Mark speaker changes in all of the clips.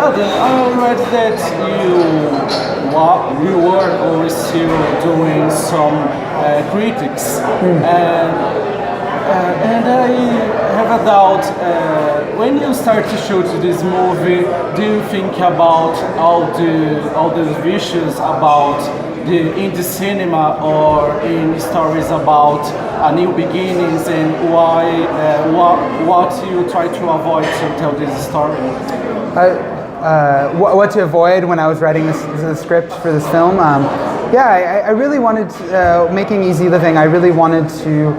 Speaker 1: Adam, I read that you were or still doing some critics, and I have a doubt. When you start to shoot this movie, do you think about all the issues about in the cinema or in stories about a new beginnings and why what you try to avoid to tell this story?
Speaker 2: What to avoid when I was writing the script for this film? I really wanted to, making Easy Living. I really wanted to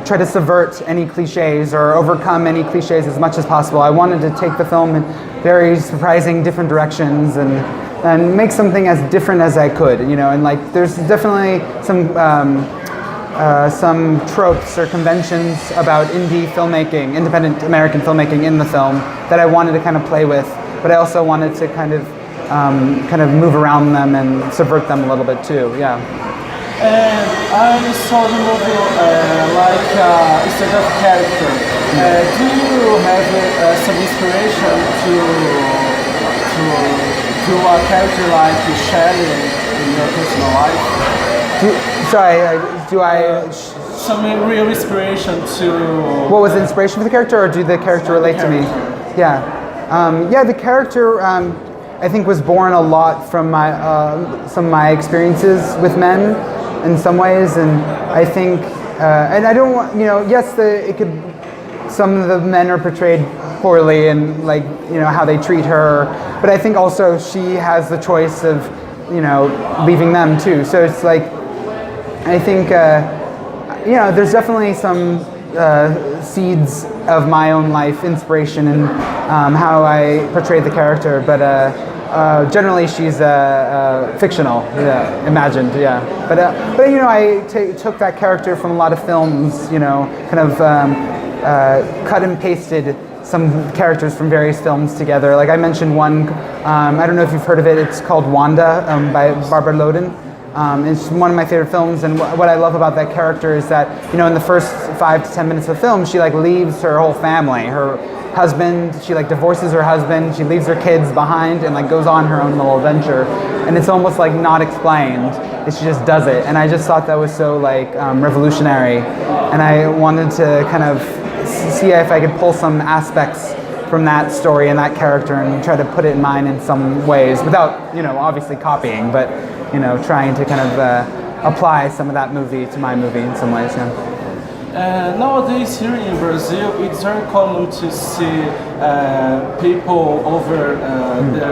Speaker 2: try to subvert any cliches or overcome any cliches as much as possible. I wanted to take the film in very surprising, different directions and make something as different as I could, you know. And like, there's definitely some tropes or conventions about indie filmmaking, independent American filmmaking in the film that I wanted to kind of play with, but I also wanted to kind of move around them and subvert them a little bit too. Yeah.
Speaker 1: And I saw the movie instead of character. Do you have some inspiration to do a character like Shelley in your personal life? Some real inspiration to...
Speaker 2: What was the inspiration for the character, or did the character relate to me? Yeah. The character I think was born a lot from some of my experiences with men in some ways, and I think, and I don't want, you know, yes, some of the men are portrayed poorly and like, you know, how they treat her, but I think also she has the choice of, you know, leaving them too. So it's like, I think, you know, there's definitely some seeds of my own life inspiration in how I portray the character, but generally she's fictional, imagined, But you know, I took that character from a lot of films, you know, kind of cut and pasted some characters from various films together. Like I mentioned one, I don't know if you've heard of it, it's called Wanda by Barbara Loden. It's one of my favorite films, and what I love about that character is that, you know, in the first 5 to 10 minutes of the film, she like leaves her whole family, her husband, she like divorces her husband, she leaves her kids behind and like goes on her own little adventure, and it's almost like not explained, she just does it, and I just thought that was so like revolutionary, and I wanted to kind of see if I could pull some aspects from that story and that character and try to put it in mine in some ways, without, you know, obviously copying, but, you know, trying to kind of apply some of that movie to my movie in some ways.
Speaker 1: Nowadays here in Brazil, it's very common to see people over the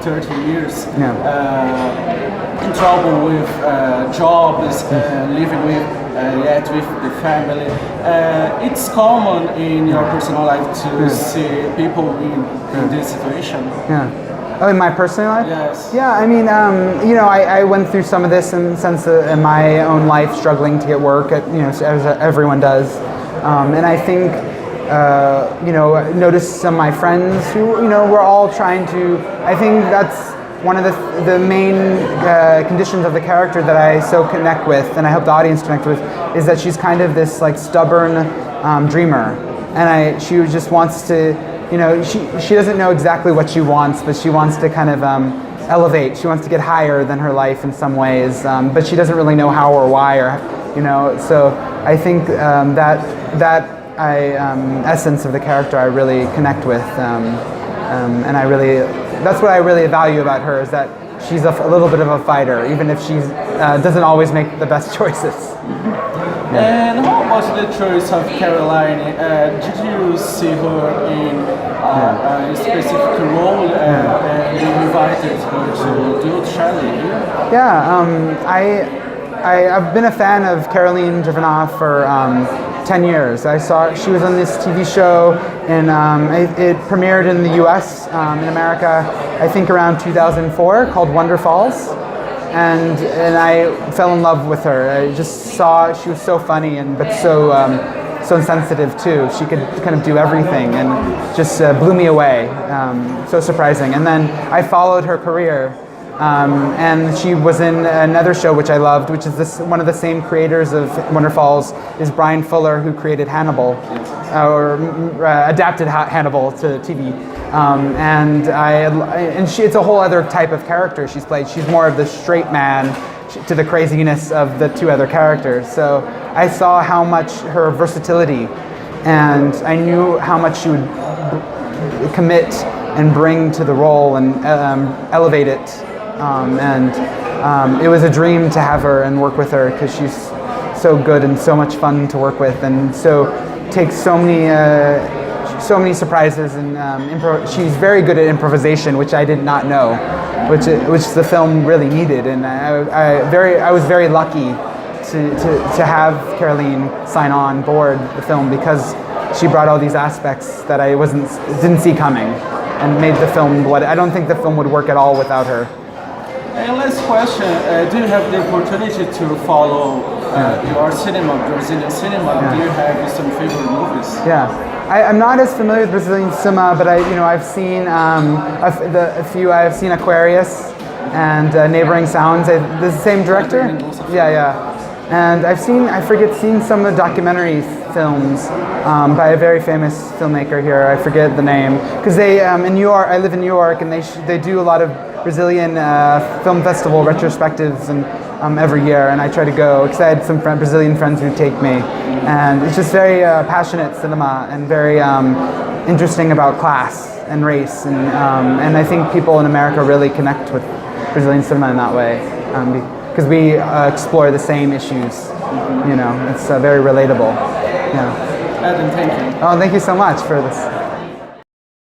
Speaker 1: 30 years in trouble with jobs, living with the family. It's common in your personal life to see people in this situation.
Speaker 2: Oh, in my personal life?
Speaker 1: Yes.
Speaker 2: Yeah, I mean, you know, I went through some of this in the sense of in my own life, struggling to get work, you know, as everyone does. And I think, you know, noticed some of my friends who, you know, were all trying to, I think that's one of the main conditions of the character that I so connect with, and I hope the audience connect with, is that she's kind of this like stubborn dreamer. And she just wants to, you know, she doesn't know exactly what she wants, but she wants to kind of elevate. She wants to get higher than her life in some ways, but she doesn't really know how or why, or, you know. So I think that essence of the character I really connect with, and that's what I really value about her, is that she's a little bit of a fighter, even if she doesn't always make the best choices.
Speaker 1: And how about the choice of Caroline? Did you see her in a specific role and you invited her to do Shelley?
Speaker 2: I've been a fan of Caroline Drivenov for 10 years. She was on this TV show, and it premiered in the US, in America, I think around 2004, called Wonder Falls. And I fell in love with her. I just saw she was so funny but so sensitive too. She could kind of do everything and just blew me away. So surprising. And then I followed her career And she was in another show which I loved, which is one of the same creators of Wonder Falls, is Brian Fuller, who created Hannibal, or adapted Hannibal to TV. It's a whole other type of character she's played. She's more of the straight man to the craziness of the two other characters. So I saw how much her versatility, and I knew how much she would commit and bring to the role and elevate it. It was a dream to have her and work with her, because she's so good and so much fun to work with, and so takes so many surprises, and she's very good at improvisation, which I did not know, which the film really needed. And I was very lucky to have Caroline sign on board the film, because she brought all these aspects that I didn't see coming, and made the film what I don't think the film would work at all without her.
Speaker 1: And last question, do you have the opportunity to follow your cinema, Brazilian cinema?
Speaker 2: Yeah.
Speaker 1: Do you have some favorite movies?
Speaker 2: Yeah, I'm not as familiar with Brazilian cinema, but I've seen a few. I've seen Aquarius and Neighboring Sounds. The same director? Yeah. And I've seen some of the documentary films by a very famous filmmaker here. I forget the name, because they in New York. I live in New York, and they do a lot of Brazilian film festival retrospectives and every year, and I try to go because I had some Brazilian friends who take me, and it's just very passionate cinema and very interesting about class and race, and I think people in America really connect with Brazilian cinema in that way, because we explore the same issues. It's very relatable. Yeah.
Speaker 1: Adam, thank you.
Speaker 2: Oh, thank you so much for this.